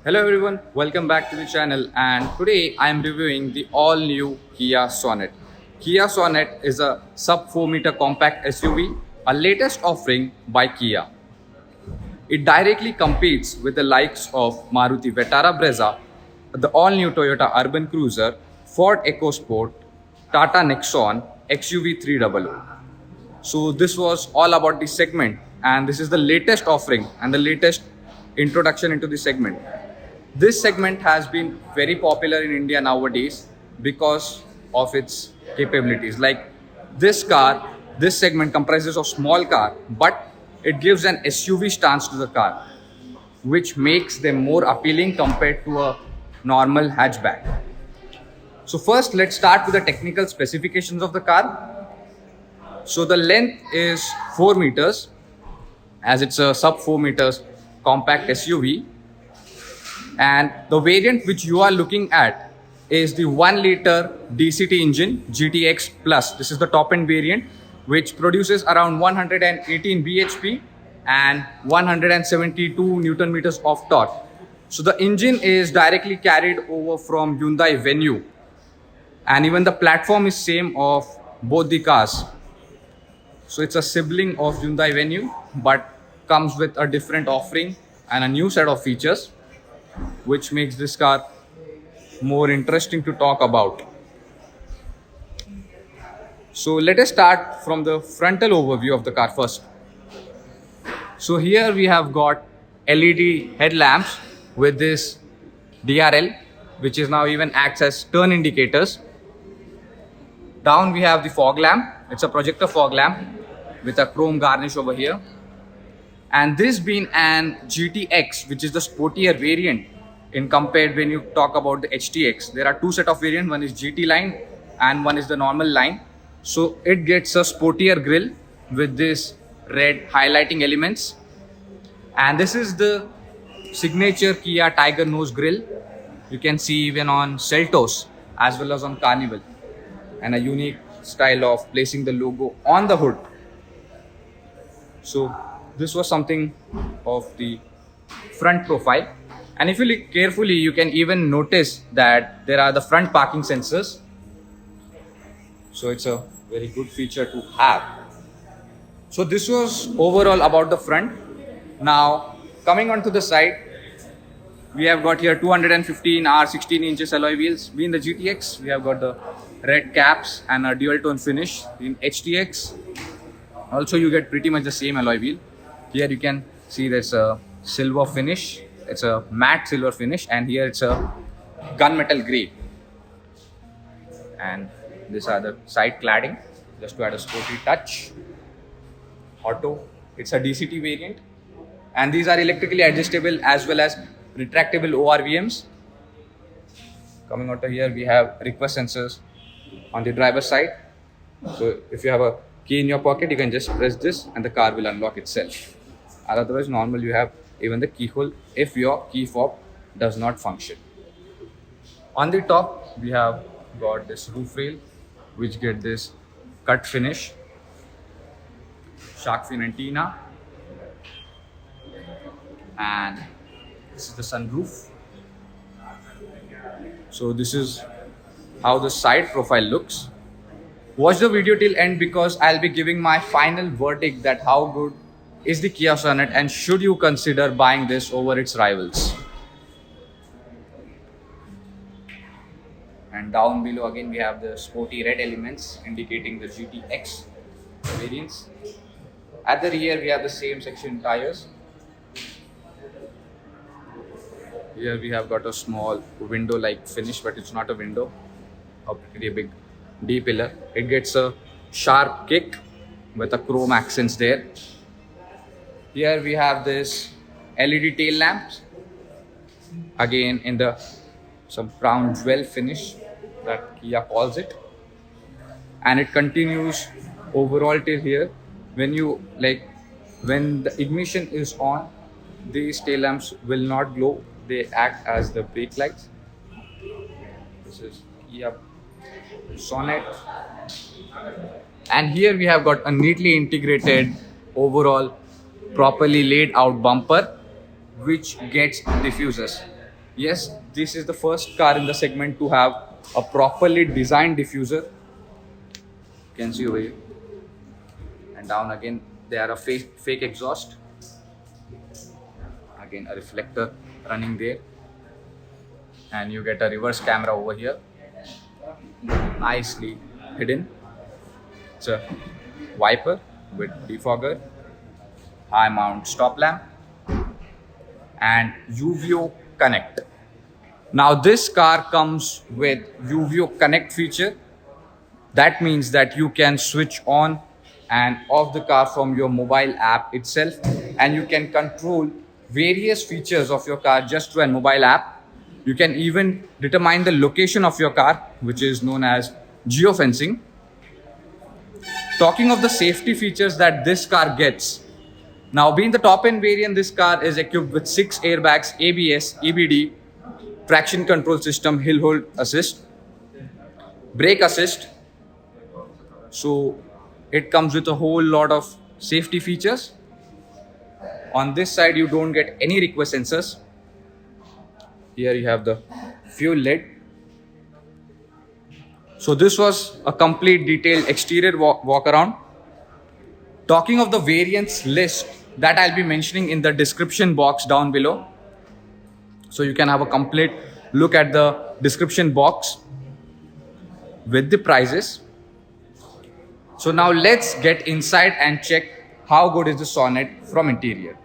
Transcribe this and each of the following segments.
Hello everyone, welcome back to the channel, and today I am reviewing the all new Kia Sonet. Kia Sonet is a sub 4 meter compact SUV, a latest offering by Kia. It directly competes with the likes of Maruti Vitara Brezza, the all new Toyota Urban Cruiser, Ford EcoSport, Tata Nexon, XUV 300. So this was all about the segment, and this is the latest offering and the latest introduction into the segment. This segment has been very popular in India nowadays because of its capabilities. Like this car, this segment comprises of small car, but it gives an SUV stance to the car, which makes them more appealing compared to a normal hatchback. So first, let's start with the technical specifications of the car. So the length is 4 meters, as it's a sub 4 meters compact SUV, and the variant which you are looking at is the 1 liter DCT engine GTX Plus. This is the top end variant which produces around 118 bhp and 172 newton meters of torque. So the engine is directly carried over from Hyundai Venue, and even the platform is same of both the cars. So it's a sibling of Hyundai Venue but comes with a different offering and a new set of features, which makes this car more interesting to talk about. So let us start from the frontal overview of the car first. So here we have got LED headlamps with this DRL, which is now even acts as turn indicators. Down we have the fog lamp. It's a projector fog lamp with a chrome garnish over here. And this being an GTX, which is the sportier variant in compared when you talk about the HTX. There are two set of variants, one is GT line and one is the normal line. So it gets a sportier grille with this red highlighting elements. And this is the signature Kia Tiger nose grille. You can see even on Seltos as well as on Carnival. And a unique style of placing the logo on the hood. So this was something of the front profile. And if you look carefully, you can even notice that there are the front parking sensors. So it's a very good feature to have. So this was overall about the front. Now coming on to the side, we have got here 215 R 16 inches alloy wheels. Being the GTX, we have got the red caps and a dual tone finish. In HTX, also you get pretty much the same alloy wheel. Here you can see there's a silver finish. It's a matte silver finish, and here it's a gunmetal grey. And these are the side cladding, just to add a sporty touch. Auto, it's a DCT variant, and these are electrically adjustable as well as retractable ORVMs. Coming out of here, we have request sensors on the driver's side. So if you have a key in your pocket, you can just press this and the car will unlock itself. Otherwise, normal you have even the keyhole if your key fob does not function. On the top, we have got this roof rail, which get this cut finish, shark fin antenna, and this is the sunroof. So this is how the side profile looks. Watch the video till end because I'll be giving my final verdict that how good is the Kia Sonet and should you consider buying this over its rivals. And down below again we have the sporty red elements indicating the GTX variants. At the rear we have the same section tires. Here we have got a small window like finish, but it's not a window, a pretty big D pillar. It gets a sharp kick with a chrome accents there. Here we have this LED tail lamps, again in the some brown jewel finish that Kia calls it, and it continues overall till here. When the ignition is on, these tail lamps will not glow, they act as the brake lights. This is Kia Sonet, and here we have got a neatly integrated overall properly laid out bumper which gets diffusers. Yes, this is the first car in the segment to have a properly designed diffuser. You can see over here. And down again, they are a fake exhaust. Again, a reflector running there. And you get a reverse camera over here. Nicely hidden. It's a wiper with defogger, high mount stop lamp, and UVO Connect. Now this car comes with UVO Connect feature. That means that you can switch on and off the car from your mobile app itself, and you can control various features of your car just through a mobile app. You can even determine the location of your car, which is known as geofencing. Talking of the safety features that this car gets, now being the top end variant, this car is equipped with 6 airbags, ABS, EBD, traction control system, hill hold assist, brake assist. So it comes with a whole lot of safety features. On this side, you don't get any request sensors. Here you have the fuel lid. So this was a complete detailed exterior walk around. Talking of the variants list, that I'll be mentioning in the description box down below. So you can have a complete look at the description box with the prices. So now let's get inside and check how good is the Sonet from interior.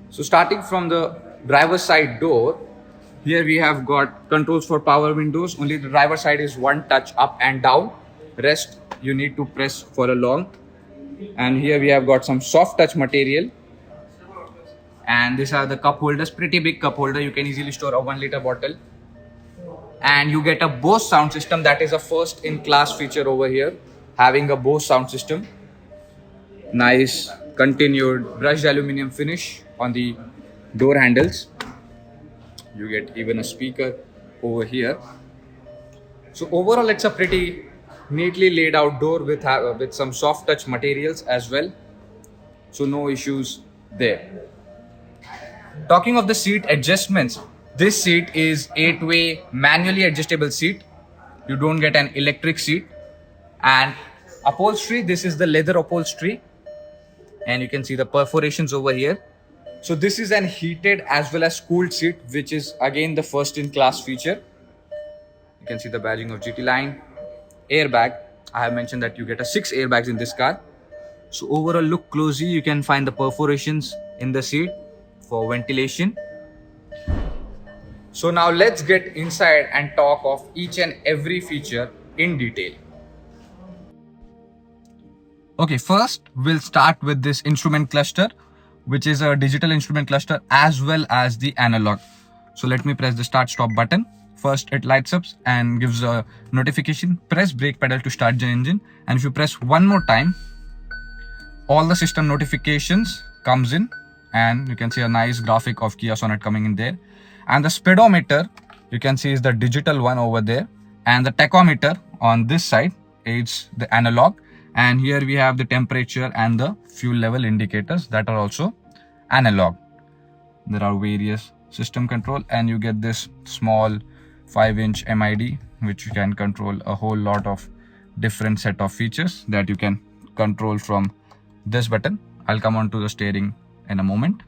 So starting from the driver's side door, here we have got controls for power windows. Only the driver side is one touch up and down. Rest you need to press for a long. And here we have got some soft touch material. And these are the cup holders, pretty big cup holder. You can easily store a 1 liter bottle. And you get a Bose sound system. That is a first in class feature over here, having a Bose sound system. Nice continued brushed aluminum finish on the door handles. You get even a speaker over here. So overall, it's a pretty neatly laid out door with some soft touch materials as well. So no issues there. Talking of the seat adjustments, this seat is 8-way manually adjustable seat. You don't get an electric seat. And upholstery, this is the leather upholstery. And you can see the perforations over here. So this is an heated as well as cooled seat, which is again the first in class feature. You can see the badging of GT line. Airbag, I have mentioned that you get a 6 airbags in this car. So overall, look closely, you can find the perforations in the seat for ventilation. So now let's get inside and talk of each and every feature in detail. Okay, first we'll start with this instrument cluster, which is a digital instrument cluster as well as the analog. So let me press the start stop button. First it lights up and gives a notification. Press brake pedal to start the engine, and if you press one more time, all the system notifications comes in, and you can see a nice graphic of Kia Sonet coming in there. And the speedometer you can see is the digital one over there, and the tachometer on this side is the analog. And here we have the temperature and the fuel level indicators that are also analog. There are various system control, and you get this small 5-inch MID, which you can control a whole lot of different set of features that you can control from this button. I'll come on to the steering in a moment.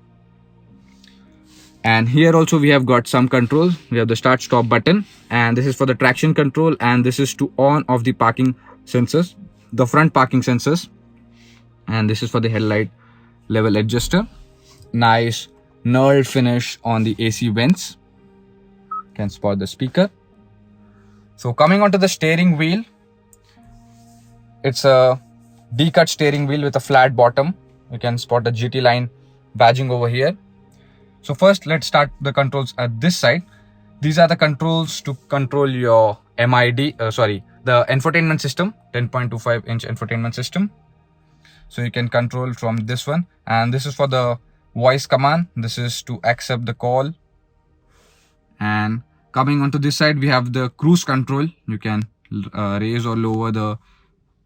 And here also we have got some controls. We have the start stop button, and this is for the traction control, and this is to on off the parking sensors, the front parking sensors. And this is for the headlight level adjuster. Nice knurled finish on the AC vents. Can spot the speaker. So coming onto the steering wheel, it's a D-cut steering wheel with a flat bottom. You can spot the GT line badging over here. So first let's start the controls at this side. These are the controls to control your the infotainment system, 10.25-inch infotainment system. So you can control from this one, and this is for the voice command. This is to accept the call. And coming onto this side, we have the cruise control. You can raise or lower the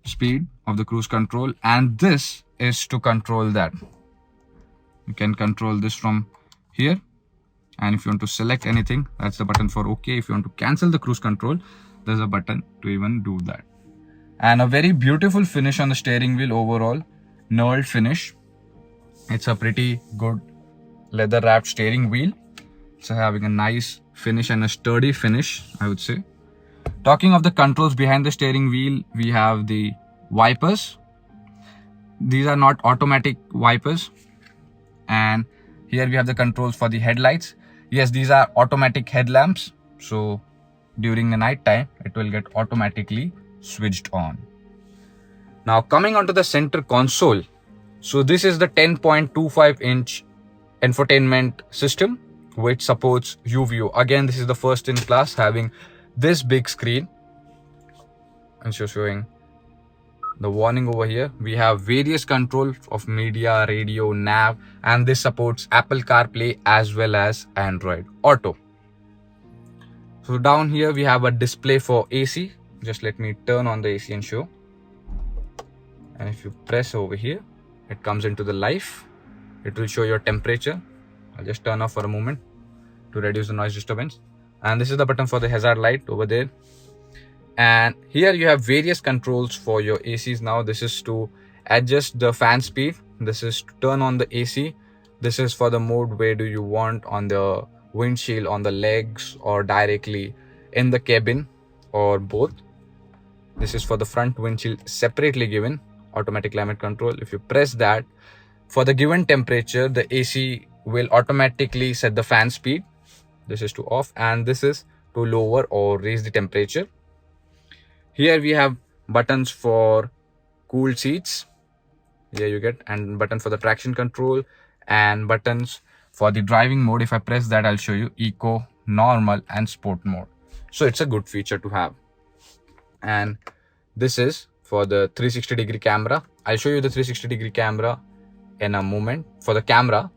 speed of the cruise control, and this is to control that. You can control this from here. And if you want to select anything, that's the button for OK. If you want to cancel the cruise control, there's a button to even do that. And a very beautiful finish on the steering wheel overall. Knurled finish. It's a pretty good leather wrapped steering wheel. It's having a nice finish and a sturdy finish, I would say. Talking of the controls behind the steering wheel, we have the wipers. These are not automatic wipers. And here we have the controls for the headlights. Yes, these are automatic headlamps. So during the night time, it will get automatically switched on. Now coming onto the center console. So this is the 10.25-inch infotainment system, which supports UVO. Again, this is the first in class having this big screen. And so showing the warning over here. We have various control of media, radio, nav, and this supports Apple CarPlay as well as Android Auto. So down here we have a display for AC. Just let me turn on the AC and show. And if you press over here, it comes into the live. It will show your temperature. I'll just turn off for a moment to reduce the noise disturbance. And this is the button for the hazard light over there. And here you have various controls for your ACs. Now this is to adjust the fan speed. This is to turn on the AC. This is for the mode where do you want on the windshield, on the legs, or directly in the cabin, or both. This is for the front windshield separately given automatic climate control. If you press that, for the given temperature, the AC will automatically set the fan speed. This is to off, and this is to lower or raise the temperature. Here we have buttons for cooled seats. Here you get, and button for the traction control, and buttons for the driving mode. If I press that, I'll show you eco, normal, and sport mode. So it's a good feature to have. And this is for the 360-degree camera. I'll show you the 360-degree camera in a moment for the camera.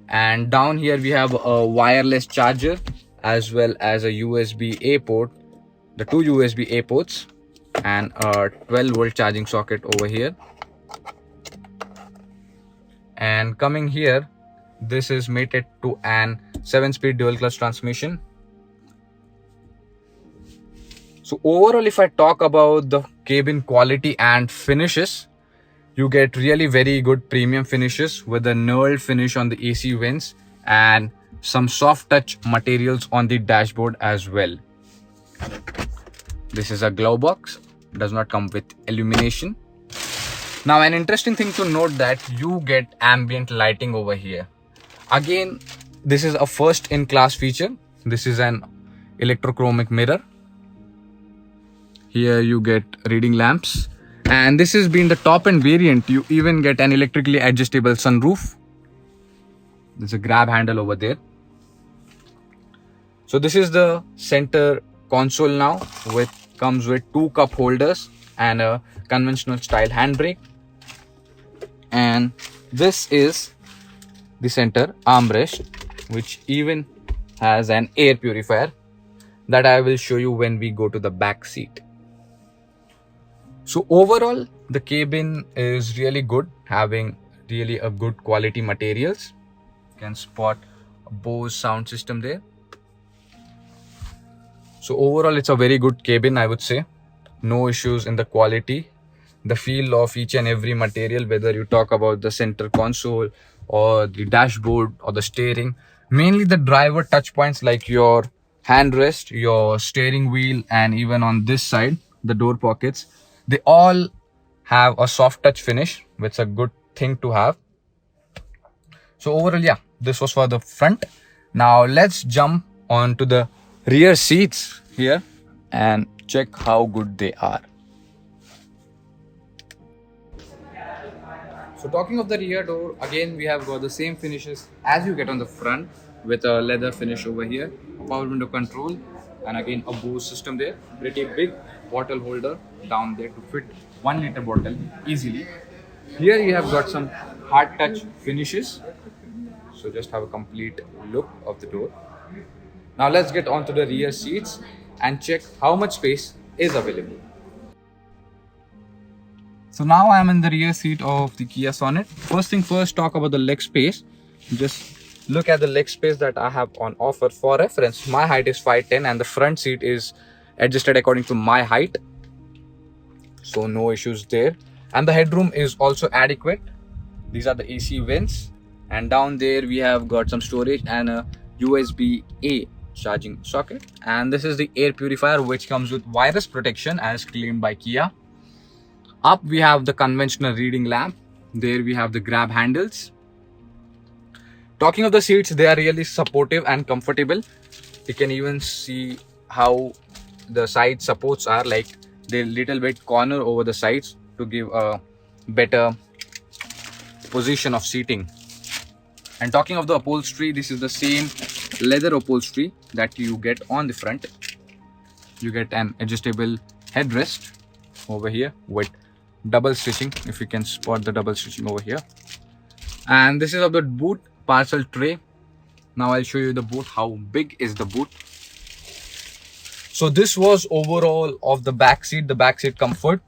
And down here we have a wireless charger as well as a USB-A port. The two USB-A ports and a 12-volt charging socket over here. And coming here, this is mated to an 7-speed dual clutch transmission. So overall, if I talk about the cabin quality and finishes, you get really very good premium finishes with a knurled finish on the AC vents and some soft touch materials on the dashboard as well. This is a glove box, does not come with illumination. Now an interesting thing to note that you get ambient lighting over here. Again, this is a first in class feature. This is an electrochromic mirror. Here you get reading lamps, and this has been the top end variant. You even get an electrically adjustable sunroof. There's a grab handle over there. So this is the center console now, which comes with 2 cup holders and a conventional style handbrake. And this is the center armrest, which even has an air purifier that I will show you when we go to the back seat. So overall, the cabin is really good, having really a good quality materials. You can spot a Bose sound system there. So overall, it's a very good cabin, I would say. No issues in the quality, the feel of each and every material, whether you talk about the center console or the dashboard or the steering. Mainly the driver touch points like your handrest, your steering wheel, and even on this side, the door pockets. They all have a soft touch finish, which is a good thing to have. So overall, yeah, this was for the front. Now let's jump onto the rear seats here and check how good they are. So talking of the rear door, again we have got the same finishes as you get on the front, with a leather finish over here, power window control, and again a Bose system there. Pretty big bottle holder down there to fit 1 liter bottle easily. Here you have got some hard touch finishes. So just have a complete look of the door. Now let's get onto the rear seats and check how much space is available. So now I'm in the rear seat of the Kia Sonet. First thing first, talk about the leg space. Just look at the leg space that I have on offer. For reference, my height is 5'10" and the front seat is adjusted according to my height. So no issues there. And the headroom is also adequate. These are the AC vents. And down there we have got some storage and a USB-A charging socket. And this is the air purifier which comes with virus protection as claimed by Kia. Up we have the conventional reading lamp. There we have the grab handles. Talking of the seats, they are really supportive and comfortable. You can even see how the side supports are, like they little bit corner over the sides to give a better position of seating. And talking of the upholstery, this is the same leather upholstery that you get on the front. You get an adjustable headrest over here with double stitching, if you can spot the double stitching over here. And this is of the boot parcel tray. Now I'll show you the boot, how big is the boot. So this was overall of the back seat comfort.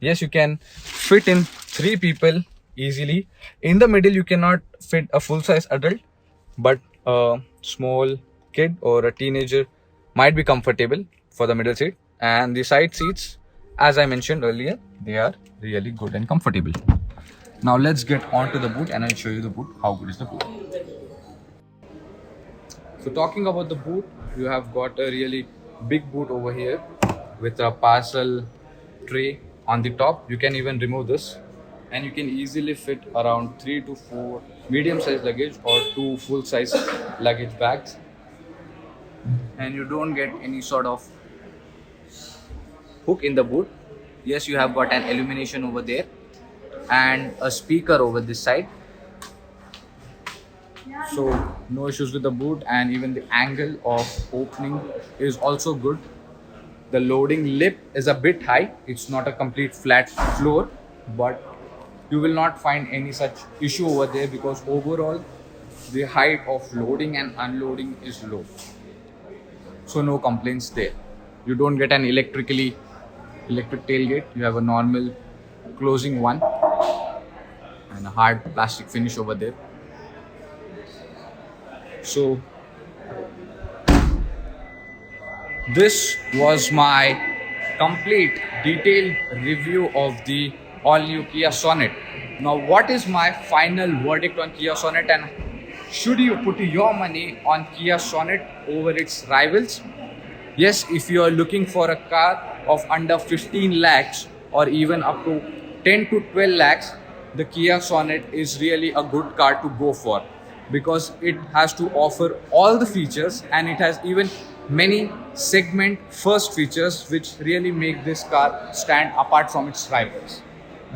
Yes, you can fit in 3 people easily. In the middle you cannot fit a full-size adult, but a small kid or a teenager might be comfortable for the middle seat. And the side seats, as I mentioned earlier, they are really good and comfortable. Now let's get on to the boot and I'll show you the boot, how good is the boot. So talking about the boot, you have got a really big boot over here with a parcel tray on the top. You can even remove this and you can easily fit around 3 to 4 medium-sized luggage or 2 full-size luggage bags. And you don't get any sort of hook in the boot. Yes, you have got an illumination over there and a speaker over this side. So no issues with the boot, and even the angle of opening is also good. The loading lip is a bit high. It's not a complete flat floor, but you will not find any such issue over there because overall the height of loading and unloading is low. So no complaints there. You don't get an electric tailgate. You have a normal closing one and a hard plastic finish over there. So this was my complete detailed review of the all new Kia Sonet. Now what is my final verdict on Kia Sonet, and should you put your money on Kia Sonet over its rivals? Yes, if you are looking for a car of under 15 lakhs or even up to 10 to 12 lakhs, the Kia Sonet is really a good car to go for because it has to offer all the features and it has even many segment first features which really make this car stand apart from its rivals.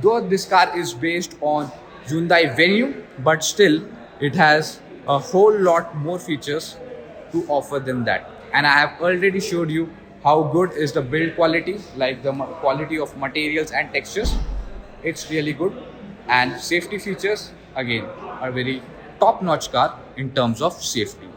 Though this car is based on Hyundai Venue, but still it has a whole lot more features to offer than that. And I have already showed you how good is the build quality, like the quality of materials and textures. It's really good. And safety features, again, are very top-notch car in terms of safety.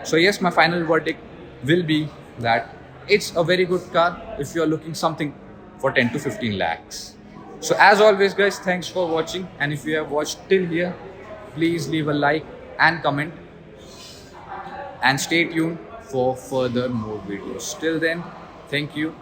So yes, my final verdict will be that it's a very good car if you're looking something for 10 to 15 lakhs. So as always guys, thanks for watching, and if you have watched till here, please leave a like and comment and stay tuned for further more videos. Till then, thank you.